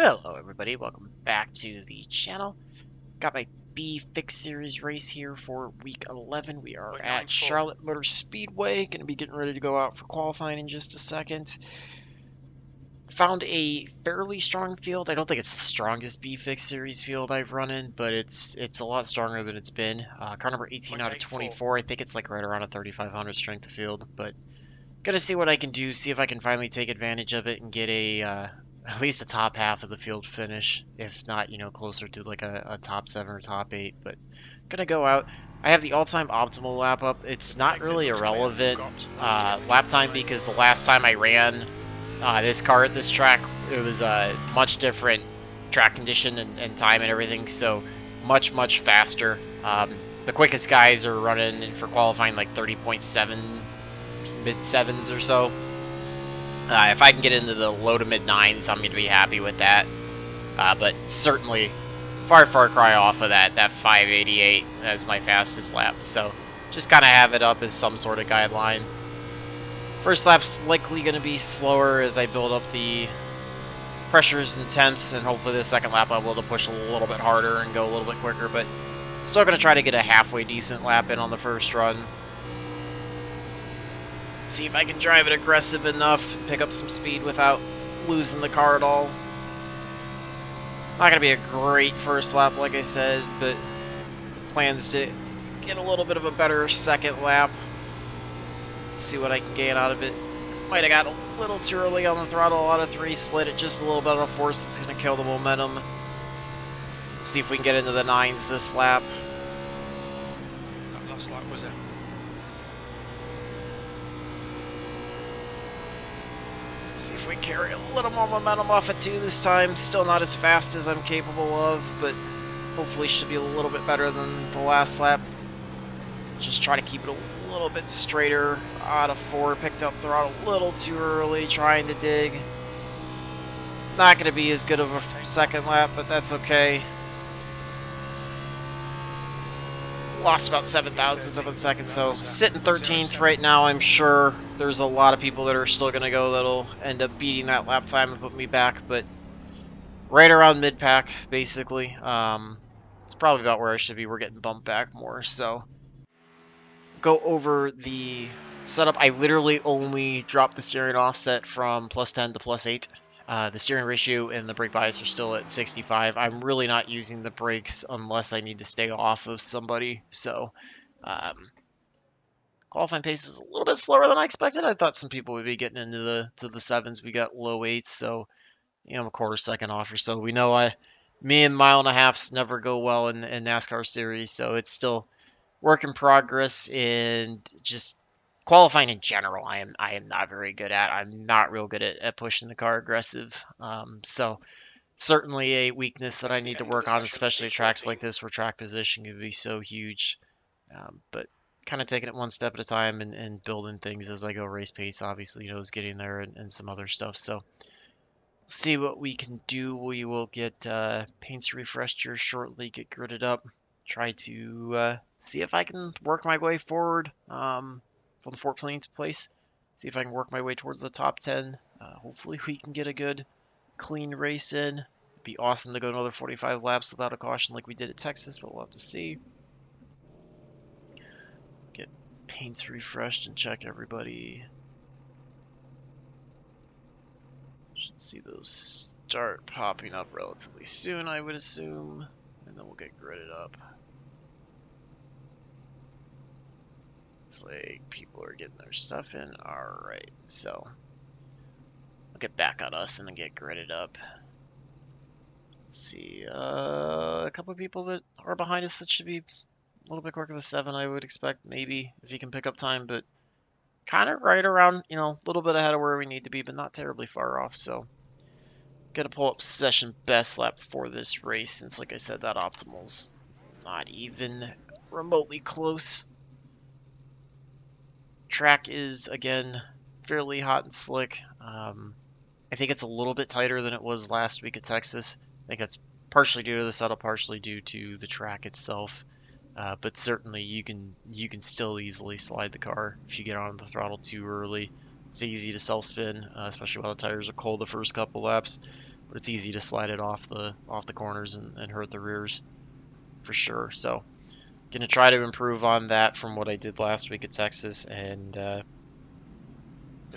Hello everybody, welcome back to the channel. Got my B Fix Series race here for week 11. We are at 0.94. Charlotte Motor Speedway. Going to be getting ready to go out for qualifying in just a second. Found a fairly strong field. I don't think it's the strongest B Fix Series field I've run in, but it's a lot stronger than it's been. Car number 18 out of 0.84. 24. I think it's like right around a 3,500 strength of field, but gonna see what I can do, see if I can finally take advantage of it and get a at least a top half of the field finish, if not, closer to like a top 7 or top 8. But gonna go out. I have the all-time optimal lap up. It's The not exit really looks clear. irrelevant Got 90 lap degrees time right. because the last time I ran this car at this track, it was a much different track condition and time and everything, so much faster. The quickest guys are running for qualifying like 30.7 mid sevens or so. If I can get into the low to mid nines, I'm going to be happy with that. But certainly far cry off of that 588 as my fastest lap. So just kind of have it up as some sort of guideline. First lap's likely going to be slower as I build up the pressures and temps, and hopefully the second lap I'll be able to push a little bit harder and go a little bit quicker. But still going to try to get a halfway decent lap in on the first run. See if I can drive it aggressive enough, pick up some speed without losing the car at all. Not going to be a great first lap, like I said, but plans to get a little bit of a better second lap. See what I can gain out of it. Might have got a little too early on the throttle out of 3, slid it just a little bit on a force that's going to kill the momentum. See if we can get into the 9s this lap. That last lap was a See if we carry a little more momentum off of 2 this time. Still not as fast as I'm capable of, but hopefully should be a little bit better than the last lap. Just try to keep it a little bit straighter out of 4. Picked up throttle a little too early, trying to dig. Not going to be as good of a second lap, but that's okay. Lost about 7 thousandths of a second, so sitting 13th right now. I'm sure there's a lot of people that are still going to go that'll end up beating that lap time and put me back, but right around mid-pack, basically. It's probably about where I should be. We're getting bumped back more, so go over the setup. I literally only dropped the steering offset from +10 to +8. The steering ratio and the brake bias are still at 65. I'm really not using the brakes unless I need to stay off of somebody. So qualifying pace is a little bit slower than I expected. I thought some people would be getting into the 7s. We got low 8s, so I'm a quarter second off or so. We know me and mile and a halfs never go well in NASCAR series, so it's still work in progress. And just qualifying in general, I am not very good at. I'm not real good at pushing the car aggressive. So certainly a weakness that I that's the need to end of work the on, session. especially at tracks like P14. this where track position can be so huge. But kind of taking it one step at a time and building things as I go. Race pace, obviously, is getting there and some other stuff. So see what we can do. We will get paints refreshed here shortly, get gridded up, try to see if I can work my way forward from the 14th place. See if I can work my way towards the top 10. Hopefully we can get a good, clean race in. It'd be awesome to go another 45 laps without a caution like we did at Texas, but we'll have to see. Get paints refreshed and check everybody. Should see those start popping up relatively soon, I would assume. And then we'll get gridded up. Looks like people are getting their stuff in. Alright, so I'll get back on us and then get gridded up. Let's see, a couple of people that are behind us that should be a little bit quicker than 7, I would expect, maybe, if he can pick up time, but kind of right around, a little bit ahead of where we need to be, but not terribly far off, so gonna pull up session best lap for this race, since, like I said, that optimal's not even remotely close. Track is, again, fairly hot and slick. I think it's a little bit tighter than it was last week at Texas. I think that's partially due to the setup, partially due to the track itself. But certainly you can still easily slide the car if you get on the throttle too early. It's easy to self-spin, especially while the tires are cold the first couple laps. but it's easy to slide it off the corners and hurt the rears for sure. So gonna try to improve on that from what I did last week at Texas, and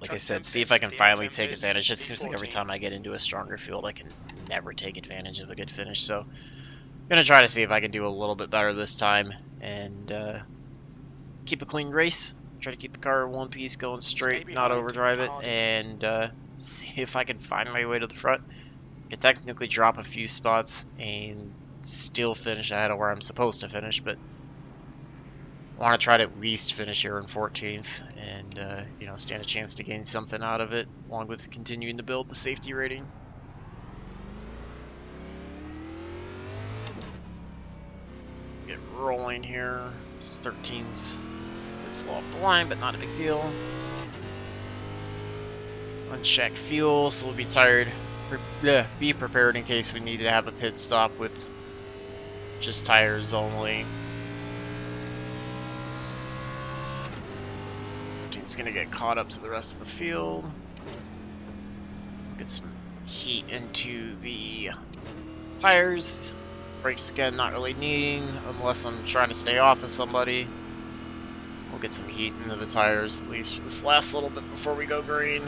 like I said, see if I can finally take advantage. It seems like every time I get into a stronger field, I can never take advantage of a good finish. So gonna try to see if I can do a little bit better this time and keep a clean race. Try to keep the car in one piece, going straight, not overdrive it, and see if I can find my way to the front. I can technically drop a few spots and still finish ahead of where I'm supposed to finish, but I want to try to at least finish here in 14th and you know, stand a chance to gain something out of it, along with continuing to build the safety rating. Get rolling here. 13's a bit slow off the line, but not a big deal. Uncheck fuel, so we'll be tired. Be prepared in case we need to have a pit stop with just tires only. It's gonna get caught up to the rest of the field. Get some heat into the tires. Brakes again, not really needing unless I'm trying to stay off of somebody. We'll get some heat into the tires at least for this last little bit before we go green.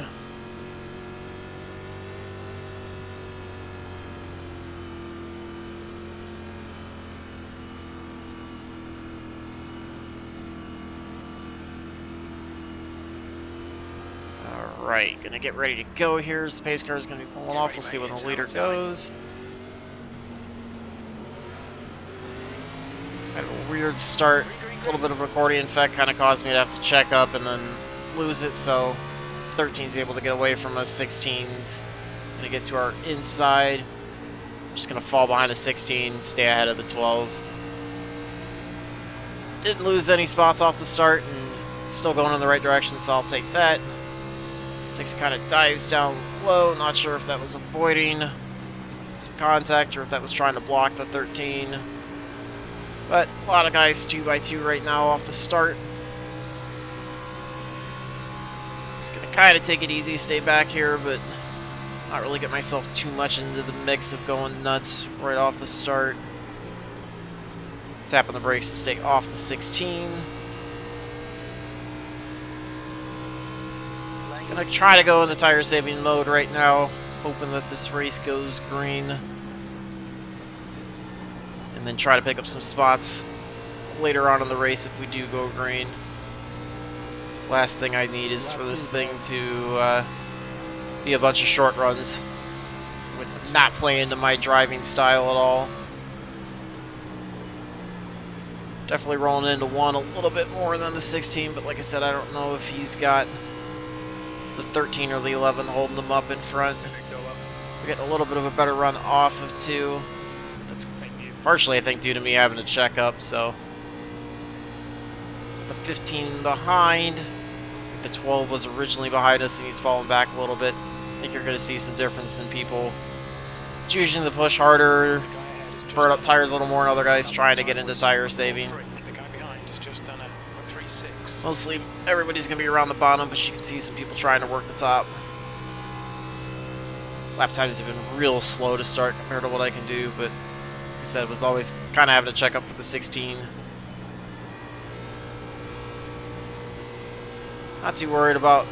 Alright, gonna get ready to go here as the pace car is gonna be pulling off. We'll see when the leader goes. Kind of a weird start. A little bit of accordion effect kind of caused me to have to check up and then lose it, so 13's able to get away from us. 16's gonna get to our inside. Just gonna fall behind the 16, stay ahead of the 12. Didn't lose any spots off the start and still going in the right direction, so I'll take that. 6 kind of dives down low, not sure if that was avoiding some contact or if that was trying to block the 13. But a lot of guys 2x2 right now off the start. Just gonna kind of take it easy, stay back here, but not really get myself too much into the mix of going nuts right off the start. Tapping the brakes to stay off the 16. Gonna try to go in the tire saving mode right now, hoping that this race goes green, and then try to pick up some spots later on in the race if we do go green. Last thing I need is for this thing to be a bunch of short runs, with not playing into my driving style at all. Definitely rolling into one a little bit more than the 16, but like I said, I don't know if he's got the 13 or the 11 holding them up in front. We're getting a little bit of a better run off of 2. That's partially, I think, due to me having to check up, so the 15 behind. The 12 was originally behind us and he's fallen back a little bit. I think you're going to see some difference in people choosing to push harder, burn up tires a little more, and other guys trying to get into tire saving. Mostly everybody's going to be around the bottom, but you can see some people trying to work the top. Lap times have been real slow to start compared to what I can do, but like I said, was always kind of having to check up for the 16. Not too worried about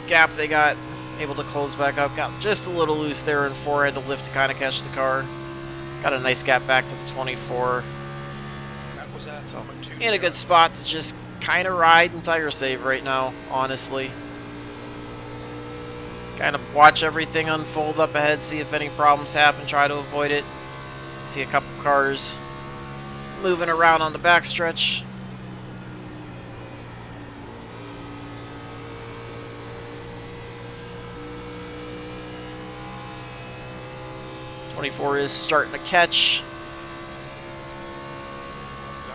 the gap they got. Able to close back up. Got just a little loose there in 4. Had to lift to kind of catch the car. Got a nice gap back to the 24. So in a good spot to just kind of ride and tire save right now, honestly. Just kind of watch everything unfold up ahead, see if any problems happen, try to avoid it. See a couple cars moving around on the backstretch. .24 is starting to catch.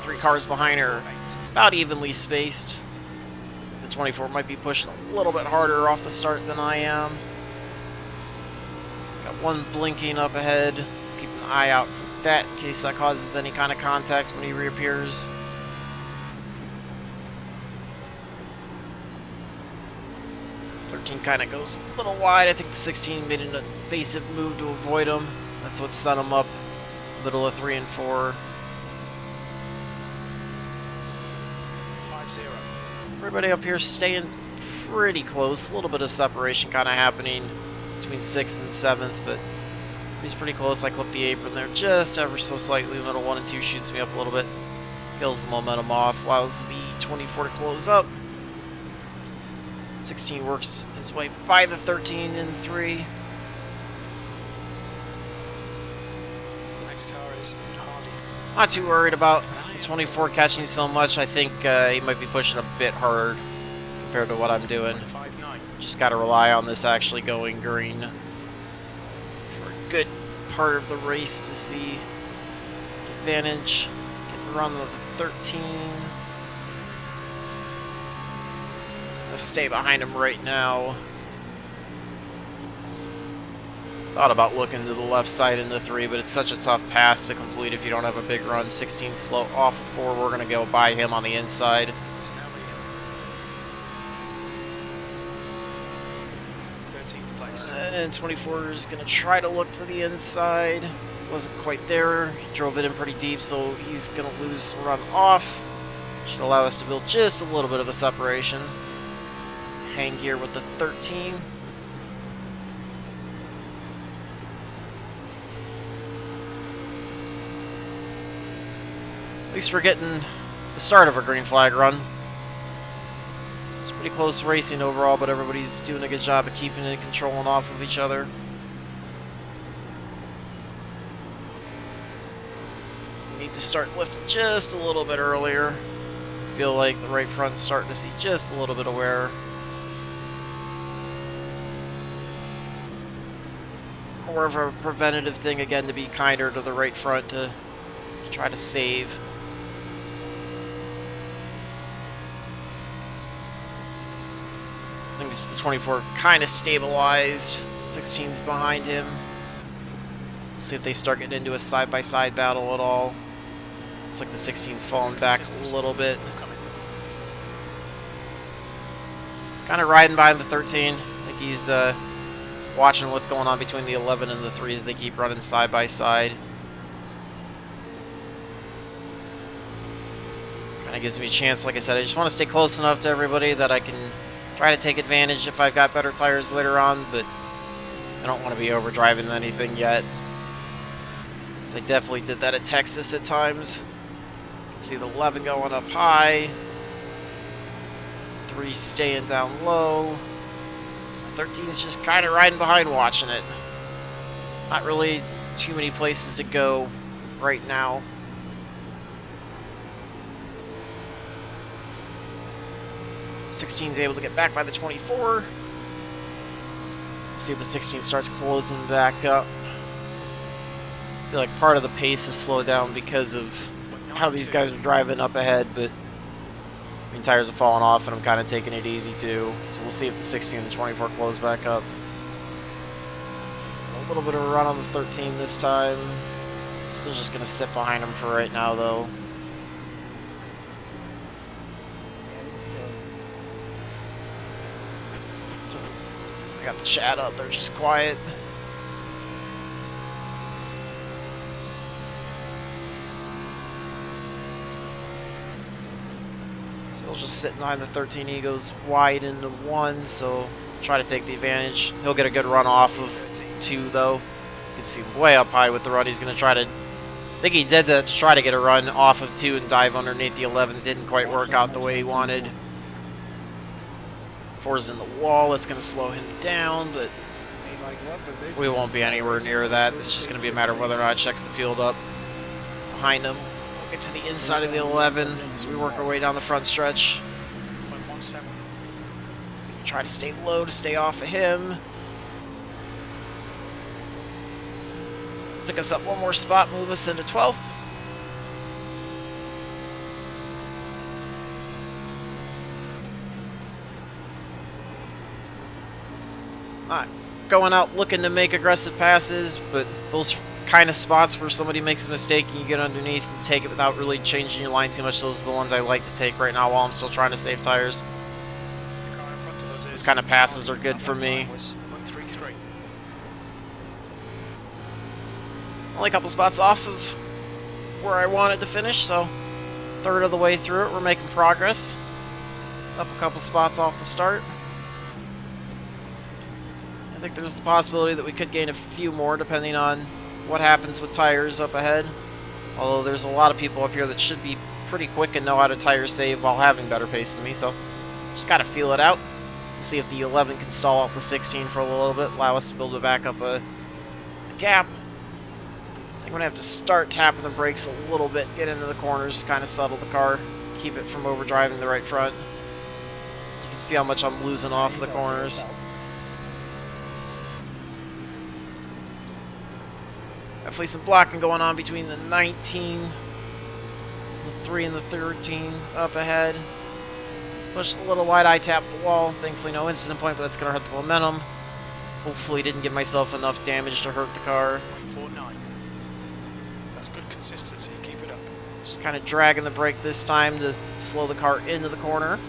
3 cars behind her, about evenly spaced. The 24 might be pushing a little bit harder off the start than I am. Got one blinking up ahead. Keep an eye out for that in case that causes any kind of contact when he reappears. 13 kind of goes a little wide. I think the 16 made an evasive move to avoid him. That's what set him up middle of 3 and 4. 5-0. Everybody up here staying pretty close. A little bit of separation kind of happening between 6th and 7th, but he's pretty close. I clipped the apron there just ever so slightly. Middle 1 and 2 shoots me up a little bit. Kills the momentum off. Allows the 24 to close up. 16 works his way by the 13 in 3. The next car is Hardy. Not too worried about the 24 catching so much. I think he might be pushing a bit hard compared to what I'm doing. 5-9. Just got to rely on this actually going green for a good part of the race to see advantage. Get the run of the 13. Just gonna stay behind him right now. Thought about looking to the left side in the 3, but it's such a tough pass to complete if you don't have a big run. 16 slow off of 4. We're gonna go by him on the inside. He's now leading. 13th place. And 24 is going to try to look to the inside. Wasn't quite there. Drove it in pretty deep, so he's going to lose run off. Should allow us to build just a little bit of a separation. Hang here with the 13. At least we're getting the start of a green flag run. It's pretty close racing overall, but everybody's doing a good job of keeping it, controlling off of each other. Need to start lifting just a little bit earlier. Feel like the right front's starting to see just a little bit of wear. More of a preventative thing again, to be kinder to the right front to try to save. I think the 24 kind of stabilized. 16's behind him. Let's see if they start getting into a side-by-side battle at all. Looks like the 16's falling back a little bit. He's kind of riding behind the 13. I think he's watching what's going on between the 11 and the 3 as they keep running side-by-side. Kind of gives me a chance, like I said, I just want to stay close enough to everybody that I can try to take advantage if I've got better tires later on, but I don't want to be overdriving anything yet. So I definitely did that at Texas at times. You can see the 11 going up high, 3 staying down low, 13's just kind of riding behind watching it. Not really too many places to go right now. Sixteen's able to get back by the 24. See if the 16 starts closing back up. I feel like part of the pace is slowed down because of how these guys are driving up ahead, but I mean, tires have fallen off and I'm kind of taking it easy too. So we'll see if the 16 and 24 close back up. A little bit of a run on the 13 this time. Still just going to sit behind him for right now though. I got the chat up, they're just quiet. Still just sitting behind the 13. He goes wide into 1, so try to take the advantage. He'll get a good run off of 2 though. You can see him way up high with the run. He's going to try to, I think he did that to try to get a run off of 2 and dive underneath the 11. It didn't quite work out the way he wanted. 4's in the wall. It's going to slow him down, but we won't be anywhere near that. It's just going to be a matter of whether or not it checks the field up behind him. We'll get to the inside of the 11 as we work our way down the front stretch. So try to stay low to stay off of him. Pick us up one more spot, move us into 12th. Not going out looking to make aggressive passes, but those kind of spots where somebody makes a mistake and you get underneath and take it without really changing your line too much, those are the ones I like to take right now while I'm still trying to save tires. Those kind of passes are good for me. Only a couple spots off of where I wanted to finish, so third of the way through it, we're making progress. Up a couple spots off the start. I think there's the possibility that we could gain a few more depending on what happens with tires up ahead. Although there's a lot of people up here that should be pretty quick and know how to tire save while having better pace than me, so just gotta feel it out. See if the 11 can stall out the 16 for a little bit, allow us to build it back up a gap. I think I'm gonna have to start tapping the brakes a little bit, get into the corners, kind of settle the car, keep it from overdriving the right front. You can see how much I'm losing off the corners. Definitely some blocking going on between the 19, the 3, and the 13 up ahead. Pushed a little wide, I tapped the wall. Thankfully no incident point, but that's going to hurt the momentum. Hopefully didn't give myself enough damage to hurt the car. 149. That's good consistency, keep it up. Just kind of dragging the brake this time to slow the car into the corner.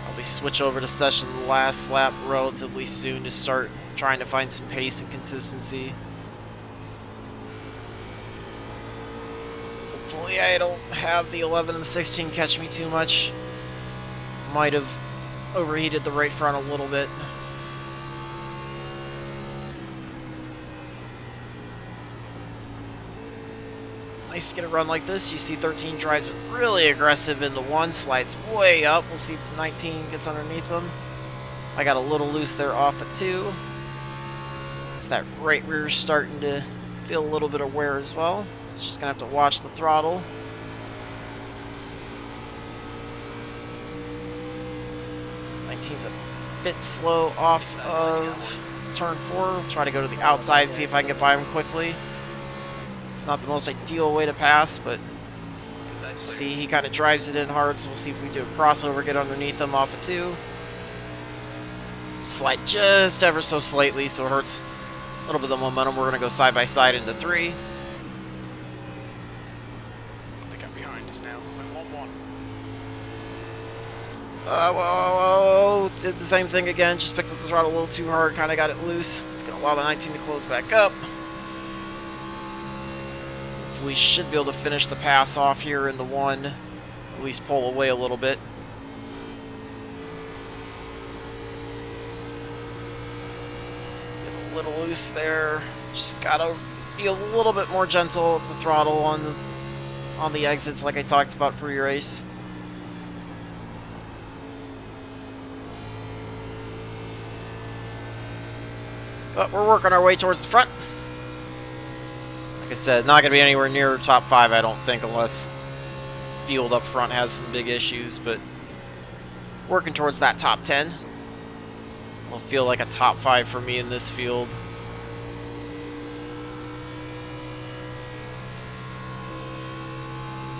Probably switch over to session the last lap relatively soon to start trying to find some pace and consistency. Hopefully I don't have the 11 and the 16 catch me too much. Might have overheated the right front a little bit. Nice to get a run like this. You see 13 drives it really aggressive into 1, slides way up. We'll see if the 19 gets underneath them. I got a little loose there off at 2. It's that right rear starting to feel a little bit of wear as well. It's just going to have to watch the throttle. 19's a bit slow off of turn 4. Try to go to the outside, see if I can get by him quickly. It's not the most ideal way to pass, but see, he kind of drives it in hard, so we'll see if we do a crossover, get underneath him off of 2. Slide just ever so slightly, so it hurts a little bit of the momentum. We're going to go side by side into 3. The gap behind us now. We're 1-1. Whoa, did the same thing again, just picked up the throttle a little too hard, kind of got it loose. It's going to allow the 19 to close back up. We should be able to finish the pass off here into 1, at least pull away a little bit. Get a little loose there. Just gotta be a little bit more gentle with the throttle on the exits, like I talked about pre-race. But we're working our way towards the front. Like I said, not going to be anywhere near top 5, I don't think, unless field up front has some big issues, but working towards that top 10. Will feel like a top 5 for me in this field.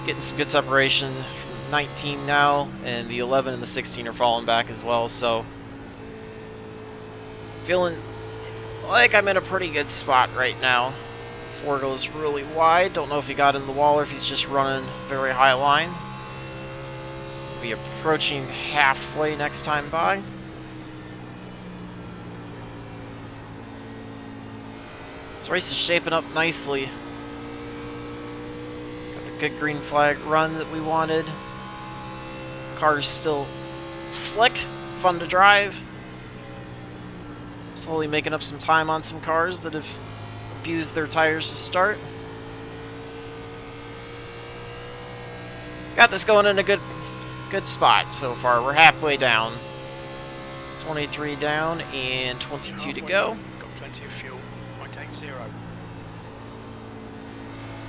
Getting some good separation from the 19 now, and the 11 and the 16 are falling back as well, so feeling like I'm in a pretty good spot right now. 4 goes really wide. Don't know if he got in the wall or if he's just running very high line. Be approaching halfway next time by. This race is shaping up nicely. Got the good green flag run that we wanted. Car's still slick, fun to drive. Slowly making up some time on some cars that have abused their tires to start. Got this going in a good spot so far. We're halfway down. 23 down and 22 to go. Got plenty of fuel. Might take 0.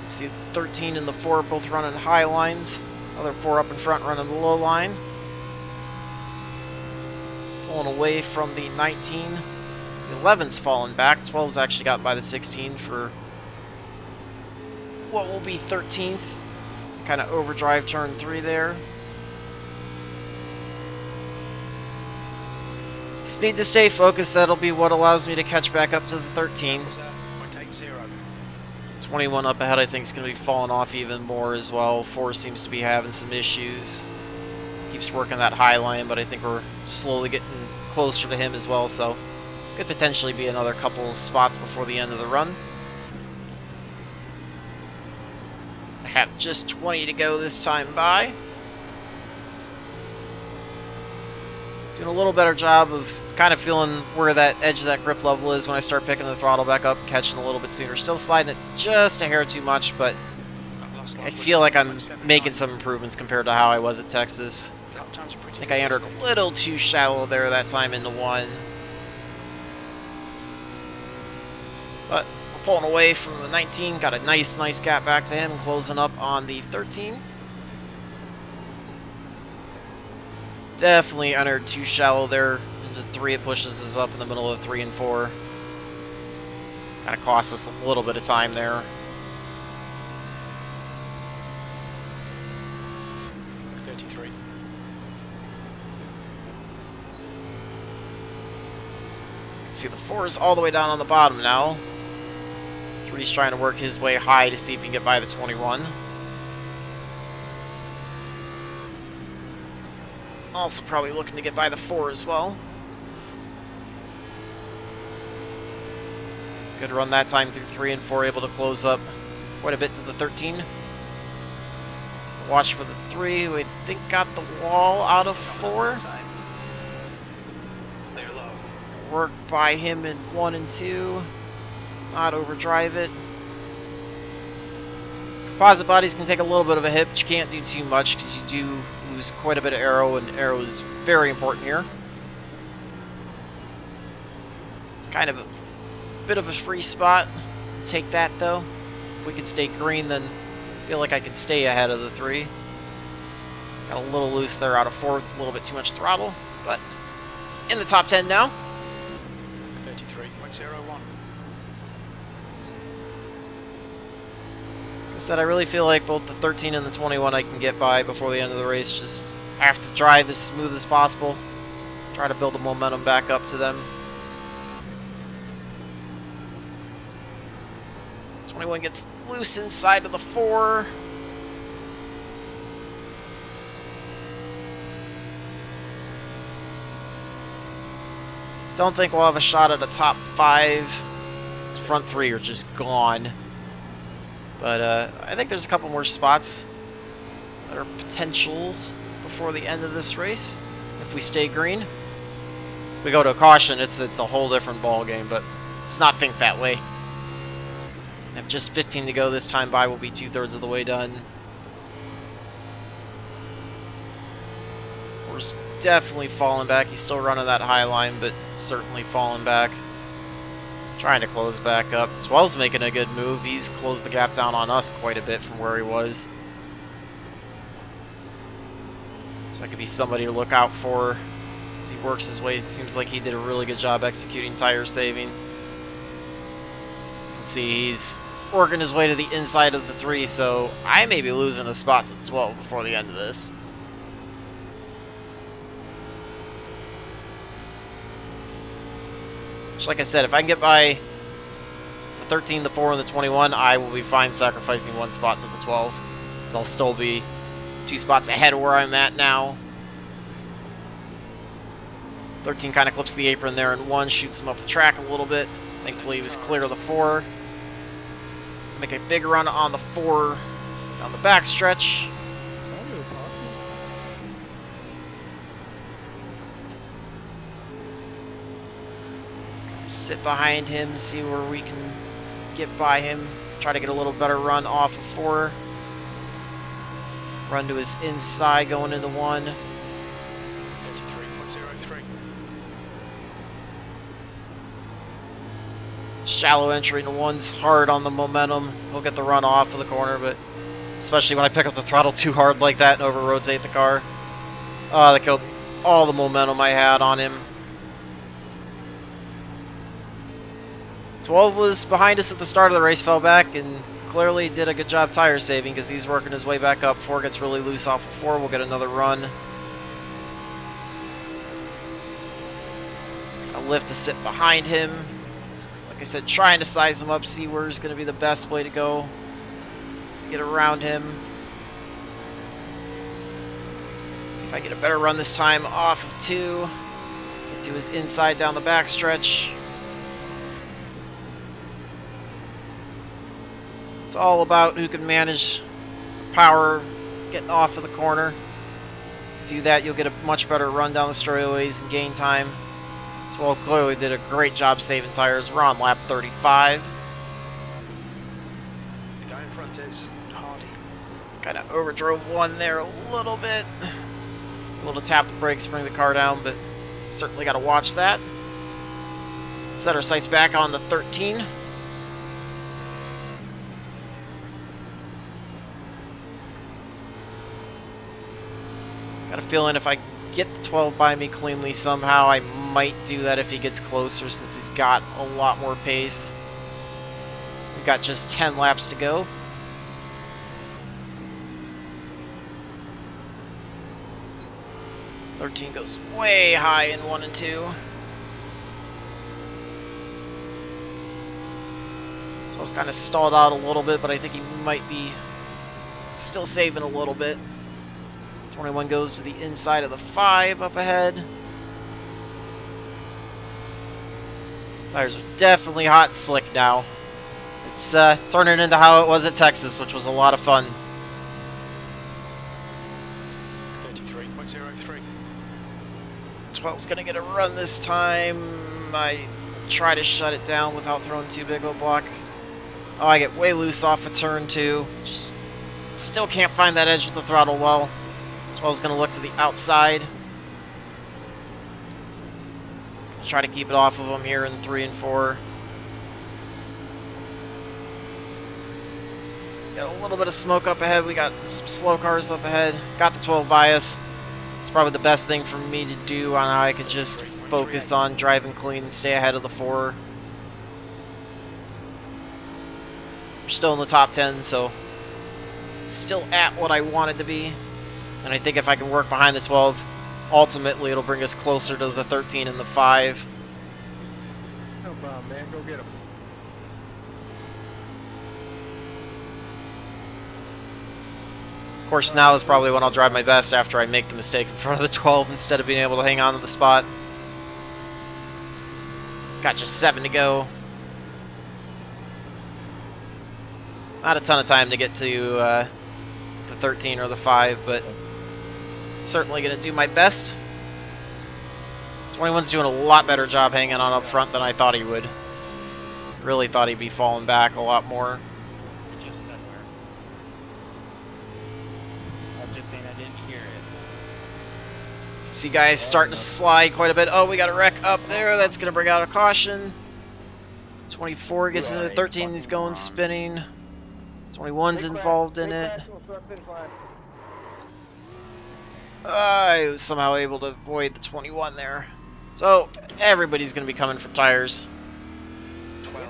See 13 and the 4 both running high lines. Other 4 up in front running the low line. Pulling away from the 19. The 11's fallen back. 12's actually got by the 16 for what will be 13th. Kind of overdrive turn 3 there. Just need to stay focused. That'll be what allows me to catch back up to the 13. 0. 21 up ahead, I think, is going to be falling off even more as well. 4 seems to be having some issues. Keeps working that high line, but I think we're slowly getting closer to him as well, so could potentially be another couple spots before the end of the run. I have just 20 to go this time by. Doing a little better job of kind of feeling where that edge of that grip level is when I start picking the throttle back up, catching a little bit sooner. Still sliding it just a hair too much, but I feel like I'm making some improvements compared to how I was at Texas. I think I entered a little too shallow there that time into 1. But we're pulling away from the 19. Got a nice gap back to him, closing up on the 13. Definitely entered too shallow there into 3. It pushes us up in the middle of 3 and 4. Kind of cost us a little bit of time there. See, the 4 is all the way down on the bottom now. 3's trying to work his way high to see if he can get by the 21. Also probably looking to get by the 4 as well. Good run that time through 3 and 4, able to close up quite a bit to the 13. Watch for the 3, we think got the wall out of 4. Work by him in 1 and 2. Not overdrive it. Composite bodies can take a little bit of a hit, but you can't do too much because you do lose quite a bit of aero, and aero is very important here. It's kind of a bit of a free spot. Take that though. If we could stay green, then I feel like I could stay ahead of the 3. Got a little loose there out of 4, a little bit too much throttle, but in the top 10 now. 33.01. Like I said, I really feel like both the 13 and the 21 I can get by before the end of the race. Just have to drive as smooth as possible. Try to build the momentum back up to them. 21 gets loose inside of the 4. Don't think we'll have a shot at a top 5. Front 3 are just gone. But I think there's a couple more spots that are potentials before the end of this race. If we stay green, if we go to a caution, it's a whole different ball game. But let's not think that way. I have just 15 to go this time by. We'll be 2/3 of the way done. We're definitely falling back. He's still running that high line, but certainly falling back. Trying to close back up. 12's making a good move. He's closed the gap down on us quite a bit from where he was. So that could be somebody to look out for as he works his way. It seems like he did a really good job executing tire saving. You can see he's working his way to the inside of the 3, so I may be losing a spot to the 12 before the end of this. Like I said, if I can get by the 13, the 4, and the 21, I will be fine sacrificing 1 spot to the 12. So I'll still be 2 spots ahead of where I'm at now. 13 kind of clips the apron there, and 1 shoots him up the track a little bit. Thankfully, he was clear of the 4. Make a big run on the 4 down the back stretch. Sit behind him, see where we can get by him. Try to get a little better run off of 4. Run to his inside going into 1. 33.03. Shallow entry into 1's hard on the momentum. He'll get the run off of the corner, but especially when I pick up the throttle too hard like that and over-rotate the car. That killed all the momentum I had on him. 12 was behind us at the start of the race, fell back, and clearly did a good job tire saving because he's working his way back up. 4 gets really loose off of 4. We'll get another run. A lift to sit behind him. Like I said, trying to size him up, see where's going to be the best way to go to get around him. See if I get a better run this time off of 2. Get to his inside down the backstretch. It's all about who can manage power getting off of the corner. Do that, you'll get a much better run down the straightaways and gain time. Well, clearly did a great job saving tires. We're on lap 35. The guy in front is Hardy. Kind of overdrove one there a little bit. A little tap the brakes, bring the car down, but certainly got to watch that. Set our sights back on the 13. Got a feeling if I get the 12 by me cleanly somehow, I might do that if he gets closer since he's got a lot more pace. We've got just 10 laps to go. '13 goes way high in 1 and 2. So I was kind of stalled out a little bit, but I think he might be still saving a little bit. 21 goes to the inside of the 5 up ahead. Tires are definitely hot and slick now. It's turning into how it was at Texas, which was a lot of fun. 33.03. 12's going to get a run this time. I try to shut it down without throwing too big of a block. Oh, I get way loose off of turn 2. Just still can't find that edge with the throttle well. 12's going to look to the outside. Just going to try to keep it off of him here in 3 and 4. Got a little bit of smoke up ahead. We got some slow cars up ahead. Got the 12 bias. It's probably the best thing for me to do on how I could just focus on driving clean and stay ahead of the 4. We're still in the top 10, so still at what I wanted to be. And I think if I can work behind the 12, ultimately it'll bring us closer to the 13 and the 5. No problem, man. Go get him. Of course, now is probably when I'll drive my best after I make the mistake in front of the 12 instead of being able to hang on to the spot. Got just 7 to go. Not a ton of time to get to the 13 or the 5, but certainly going to do my best. 21's doing a lot better job hanging on up front than I thought he would. Really thought he'd be falling back a lot more. See guys starting to slide quite a bit. Oh, we got a wreck up there. That's going to bring out a caution. 24 gets into 13. He's going spinning. 21's involved in it. I was somehow able to avoid the 21 there. So everybody's going to be coming for tires. 12.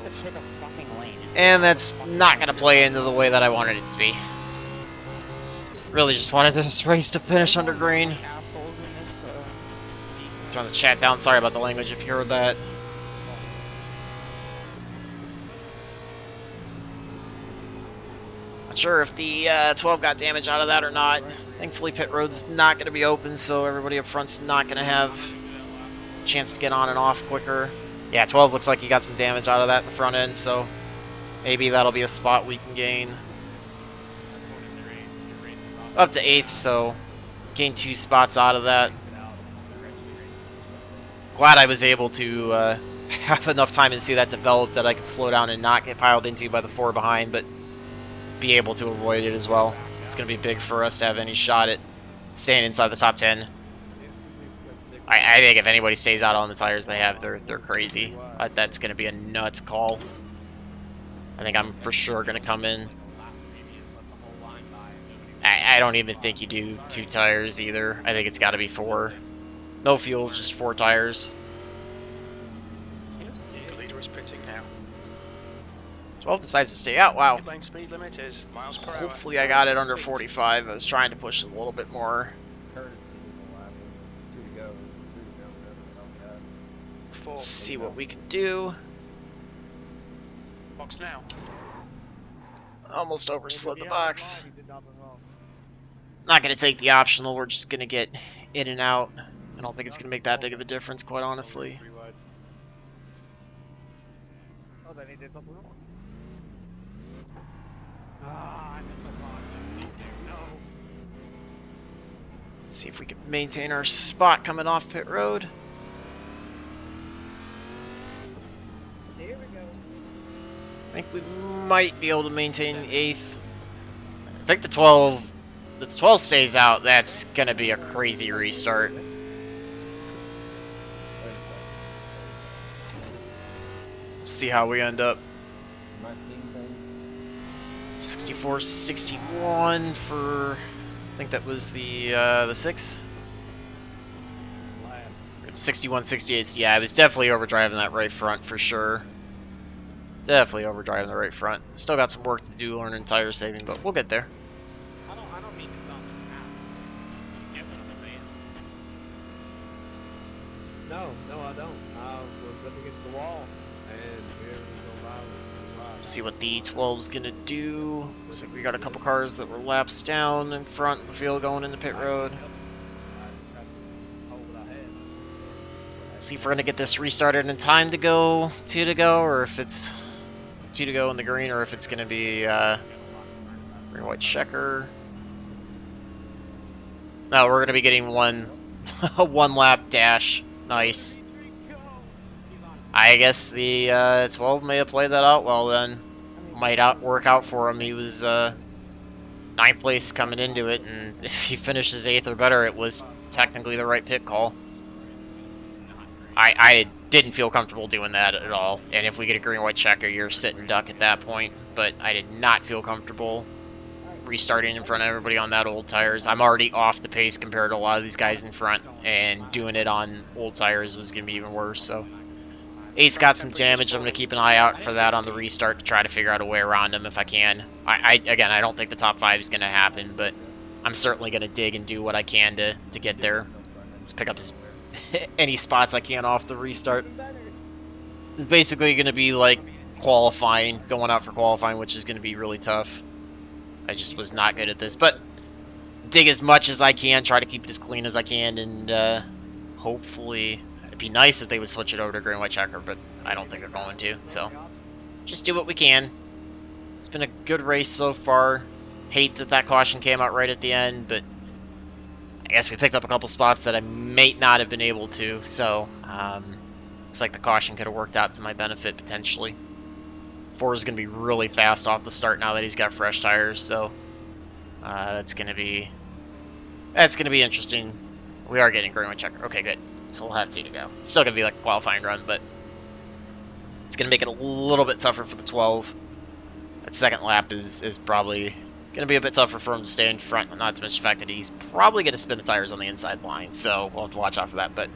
And that's not going to play into the way that I wanted it to be. Really just wanted this race to finish under green. Turn the chat down. Sorry about the language if you heard that. Not sure if the 12 got damage out of that or not. Thankfully pit road's not going to be open, so everybody up front's not going to have a chance to get on and off quicker. Yeah, 12 looks like he got some damage out of that in the front end, so maybe that'll be a spot we can gain. Up to 8th, so gain 2 spots out of that. Glad I was able to have enough time and see that develop that I could slow down and not get piled into by the 4 behind, but be able to avoid it as well. It's going to be big for us to have any shot at staying inside the top 10. I think if anybody stays out on the tires they have, they're crazy. That's going to be a nuts call. I think I'm for sure going to come in. I don't even think you do 2 tires either. I think it's got to be 4. No fuel, just 4 tires. The leader is pitting now. 12 decides to stay out. Wow. Pit lane speed limit is miles per hour. Hopefully I got it under 45. I was trying to push it a little bit more. Four. Let's see what we can do. box now. Almost overslid the Yeah, box. he did nothing wrong. Not going to take the optional. We're just going to get in and out. I don't think it's going to make that big of a difference, quite honestly. Oh, then he did something wrong. Ah, I missed the box. No. See if we can maintain our spot coming off pit road. Here we go. I think we might be able to maintain 8th. I think the 12 stays out. That's going to be a crazy restart. See how we end up. 64, 61 for, I think that was the 6. 61, 68. Yeah, I was definitely overdriving that right front for sure. Definitely overdriving the right front. Still got some work to do learning tire saving, but we'll get there. I don't mean to stop the No, I don't. I was up against the wall, and we were going See what the 12's gonna do. Looks like we got a couple cars that were laps down in front of the field going into pit road. See if we're gonna get this restarted in time to go 2 to go, or if it's 2 to go in the green, or if it's gonna be green white checker. No, we're gonna be getting one one lap dash. Nice. I guess the 12 may have played that out well then. Might work out for him. He was 9th place coming into it, and if he finishes 8th or better, it was technically the right pit call. I didn't feel comfortable doing that at all, and if we get a green-white checker, you're sitting duck at that point, but I did not feel comfortable restarting in front of everybody on that old tires. I'm already off the pace compared to a lot of these guys in front, and doing it on old tires was going to be even worse, so 8's got some damage. I'm going to keep an eye out for that on the restart to try to figure out a way around him if I can. Again, I don't think the top 5 is going to happen, but I'm certainly going to dig and do what I can to get there. Just pick up any spots I can off the restart. It's basically going to be like qualifying, going out for qualifying, which is going to be really tough. I just was not good at this, but dig as much as I can, try to keep it as clean as I can, and hopefully, it'd be nice if they would switch it over to green white checker, but I don't think they're going to, so just do what we can. It's been a good race so far. Hate that caution came out right at the end, but I guess we picked up a couple spots that I may not have been able to, so looks like the caution could have worked out to my benefit potentially. 4 is going to be really fast off the start now that he's got fresh tires, so that's going to be interesting. We are getting green white checker. Okay, good. So we'll have 2 to go. It's still going to be like a qualifying run, but it's going to make it a little bit tougher for the 12. That second lap is probably going to be a bit tougher for him to stay in front, not to mention the fact that he's probably going to spin the tires on the inside line, so we'll have to watch out for that. But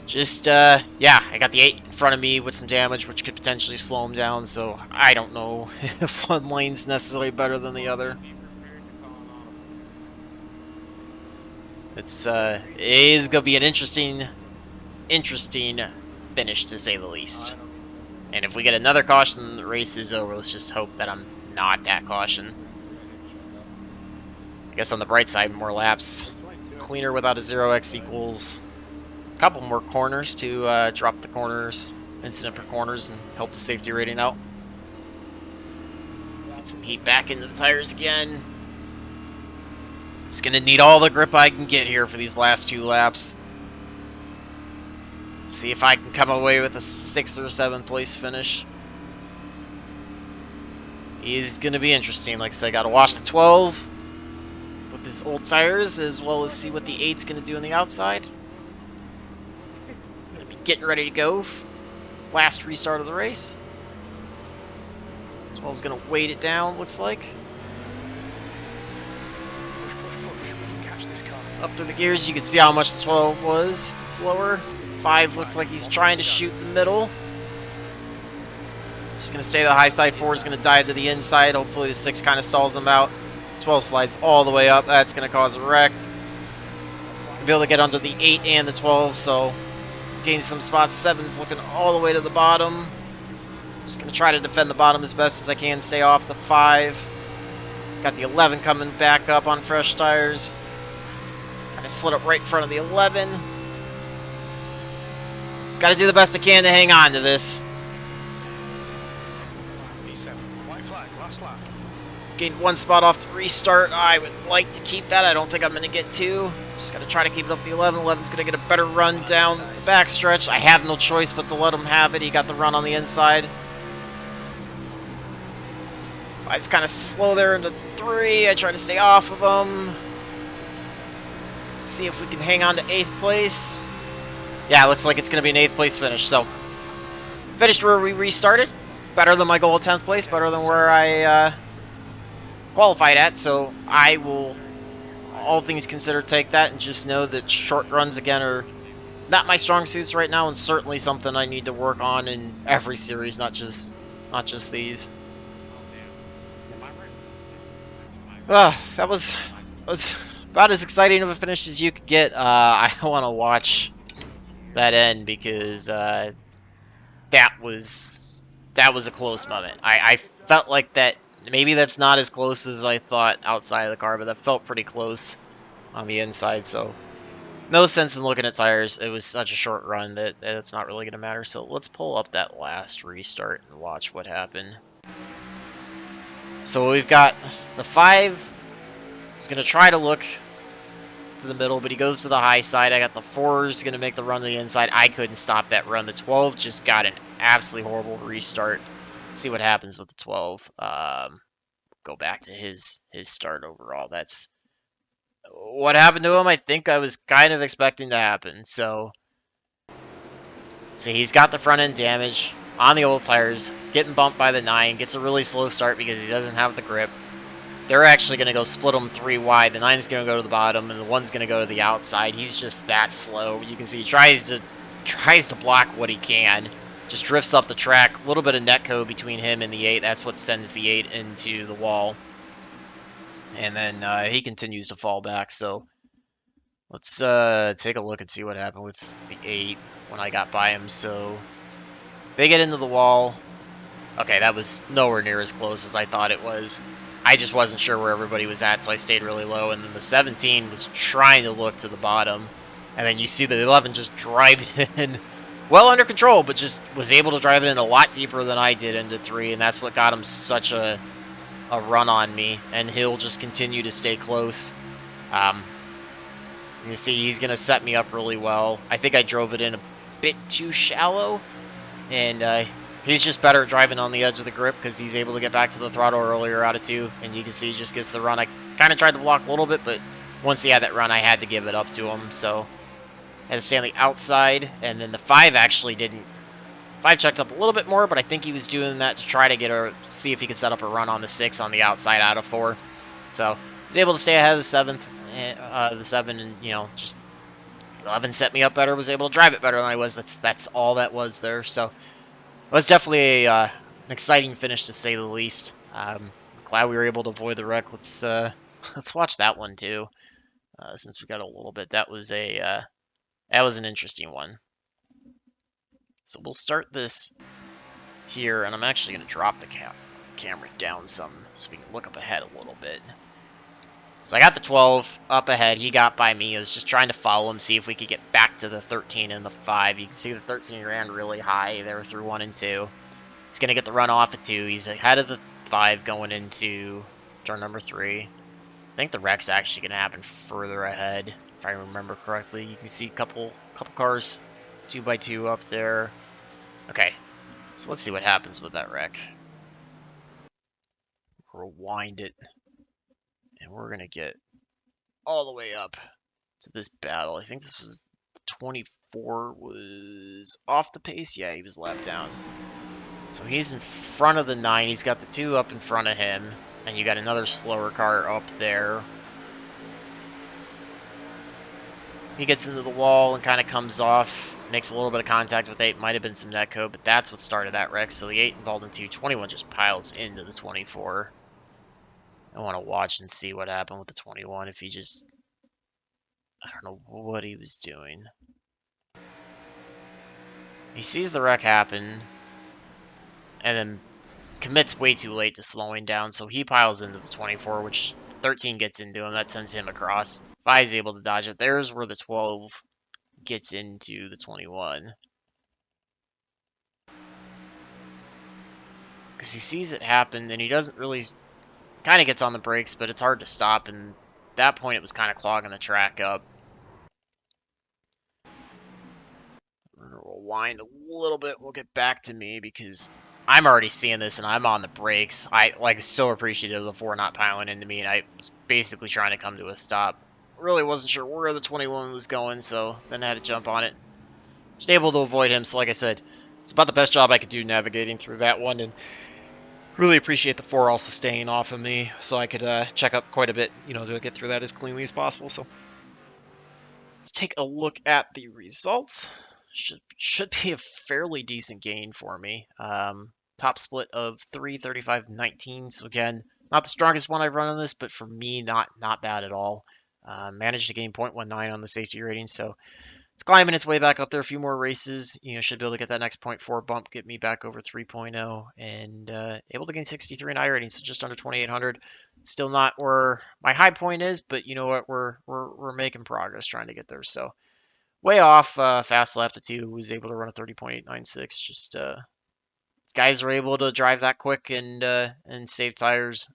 just, yeah, I got the 8 in front of me with some damage, which could potentially slow him down, so I don't know if one lane's necessarily better than the other. It is going to be an interesting finish, to say the least. And if we get another caution, the race is over. Let's just hope that I'm not that caution. I guess on the bright side, more laps. Cleaner without a 0x equals a couple more corners to drop the corners, incident per corners, and help the safety rating out. Get some heat back into the tires again. Just going to need all the grip I can get here for these last 2 laps. See if I can come away with a 6th or 7th place finish. Is going to be interesting. Like I said, I got to watch the 12 with his old tires, as well as see what the 8's going to do on the outside. Going to be getting ready to go. Last restart of the race. 12's going to weight it down, looks like. Up through the gears, you can see how much the 12 was slower. 5 looks like he's trying to shoot the middle. Just going to stay to the high side. 4 is going to dive to the inside. Hopefully the 6 kind of stalls him out. 12 slides all the way up. That's going to cause a wreck. We'll be able to get under the 8 and the 12, so gain some spots. 7's looking all the way to the bottom. Just going to try to defend the bottom as best as I can, stay off the 5. Got the 11 coming back up on fresh tires. Kind of slid up right in front of the 11. Just got to do the best I can to hang on to this. P7. White flag, last lap. Gained 1 spot off the restart. I would like to keep that. I don't think I'm going to get 2. Just got to try to keep it up the 11. 11's going to get a better run down the backstretch. I have no choice but to let him have it. He got the run on the inside. 5's kind of slow there into 3. I try to stay off of him. See if we can hang on to 8th place. Yeah, it looks like it's going to be an 8th place finish. So, finished where we restarted. Better than my goal of 10th place. Better than where I qualified at. So, I will, all things considered, take that and just know that short runs, again, are not my strong suits right now, and certainly something I need to work on in every series, not just these. That was about as exciting of a finish as you could get. I want to watch that end because that was a close moment. I felt like that. Maybe that's not as close as I thought outside of the car, but that felt pretty close on the inside. So no sense in looking at tires. It was such a short run that it's not really going to matter. So let's pull up that last restart and watch what happened. So we've got the 5 is going to try to look to the middle, but he goes to the high side. I got the 4 is going to make the run to the inside. I couldn't stop that run. The 12 just got an absolutely horrible restart. Let's see what happens with the 12. Go back to his start overall. That's what happened to him. I think I was kind of expecting to happen. So, see, he's got the front end damage on the old tires, getting bumped by the 9, gets a really slow start because he doesn't have the grip. They're actually going to go split them 3 wide. The 9's going to go to the bottom, and the 1's going to go to the outside. He's just that slow. You can see he tries to block what he can. Just drifts up the track. A little bit of netcode between him and the 8. That's what sends the 8 into the wall. And then he continues to fall back. So let's take a look and see what happened with the 8 when I got by him. So they get into the wall. Okay, that was nowhere near as close as I thought it was. I just wasn't sure where everybody was at, so I stayed really low. And then the 17 was trying to look to the bottom. And then you see the 11 just drive in well under control, but just was able to drive it in a lot deeper than I did into 3. And that's what got him such a run on me. And he'll just continue to stay close. You see, he's going to set me up really well. I think I drove it in a bit too shallow. And he's just better at driving on the edge of the grip because he's able to get back to the throttle earlier out of 2. And you can see he just gets the run. I kind of tried to block a little bit, but once he had that run, I had to give it up to him. So I had to stay on the outside. And then the 5 actually didn't. 5 checked up a little bit more, but I think he was doing that to try to see if he could set up a run on the 6 on the outside out of 4. So he was able to stay ahead of the 7th. The 7, and just 11 set me up better. Was able to drive it better than I was. That's all that was there. So it was definitely an exciting finish to say the least. Glad we were able to avoid the wreck. Let's watch that one too, since we got a little bit. That was an interesting one. So we'll start this here, and I'm actually going to drop the camera down some so we can look up ahead a little bit. So I got the 12 up ahead. He got by me. I was just trying to follow him, see if we could get back to the 13 and the 5. You can see the 13 ran really high there through 1 and 2. He's going to get the run off at 2. He's ahead of the 5 going into turn number 3. I think the wreck's actually going to happen further ahead, if I remember correctly. You can see a couple cars 2x2 up there. Okay, so let's see what happens with that wreck. Rewind it. And we're going to get all the way up to this battle. I think this was 24 was off the pace. Yeah, he was lapped down. So he's in front of the 9. He's got the 2 up in front of him. And you got another slower car up there. He gets into the wall and kind of comes off. Makes a little bit of contact with 8. Might have been some netcode, but that's what started that wreck. So the 8 involved in 2. 21 just piles into the 24. I want to watch and see what happened with the 21. If he just... I don't know what he was doing. He sees the wreck happen. and then commits way too late to slowing down, so he piles into the 24, which 13 gets into him. That sends him across. 5 is able to dodge it. There's where the 12 gets into the 21. Because he sees it happen, and he doesn't really... Kind of gets on the brakes, but it's hard to stop, and at that point it was kind of clogging the track up. We'll wind a little bit. We'll get back to me because I'm already seeing this and I'm on the brakes. I like so appreciative of the 4 not piling into me, and I was basically trying to come to a stop. Really wasn't sure where the 21 was going, so then I had to jump on it. Just able to avoid him. So like I said, it's about the best job I could do navigating through that one, and really appreciate the 4 also staying off of me so I could check up quite a bit, to get through that as cleanly as possible. So let's take a look at the results. Should be a fairly decent gain for me. Top split of 3:35:19. So again, not the strongest one I've run on this, but for me, not bad at all. Managed to gain 0.19 on the safety rating, so it's climbing its way back up there. A few more races, should be able to get that next 0.4 bump, get me back over 3.0, and able to gain 63 in iRating, so just under 2,800. Still not where my high point is, but you know what? We're making progress trying to get there. So way off. Fast lap to 2 was able to run a 30.896. Just guys are able to drive that quick and save tires.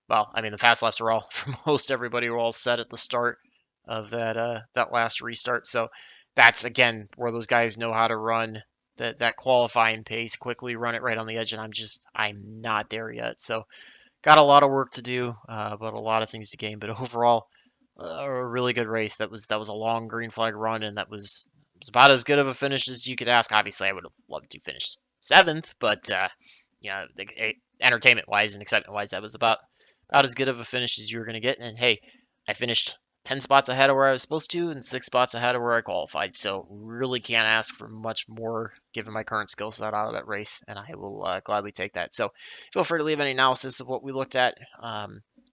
Well, I mean, the fast laps are all for most everybody were all set at the start of that last restart. So that's again where those guys know how to run that qualifying pace, quickly run it right on the edge, and I'm not there yet. So got a lot of work to do, but a lot of things to gain. But overall, a really good race. That was a long green flag run, and that was about as good of a finish as you could ask. Obviously, I would have loved to finish 7th, but entertainment wise and excitement wise, that was about as good of a finish as you were going to get. And hey, I finished 10 spots ahead of where I was supposed to and 6 spots ahead of where I qualified. So really can't ask for much more given my current skill set out of that race, and I will gladly take that. So feel free to leave any analysis of what we looked at,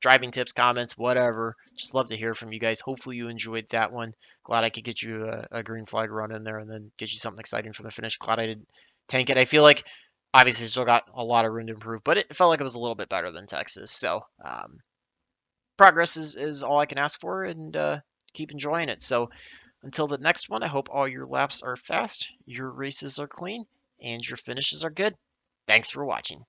driving tips, comments, whatever. Just love to hear from you guys. Hopefully you enjoyed that one. Glad I could get you a green flag run in there and then get you something exciting for the finish. Glad I didn't tank it. I feel like obviously still got a lot of room to improve, but it felt like it was a little bit better than Texas. So progress is all I can ask for, and keep enjoying it. So until the next one, I hope all your laps are fast, your races are clean, and your finishes are good. Thanks for watching.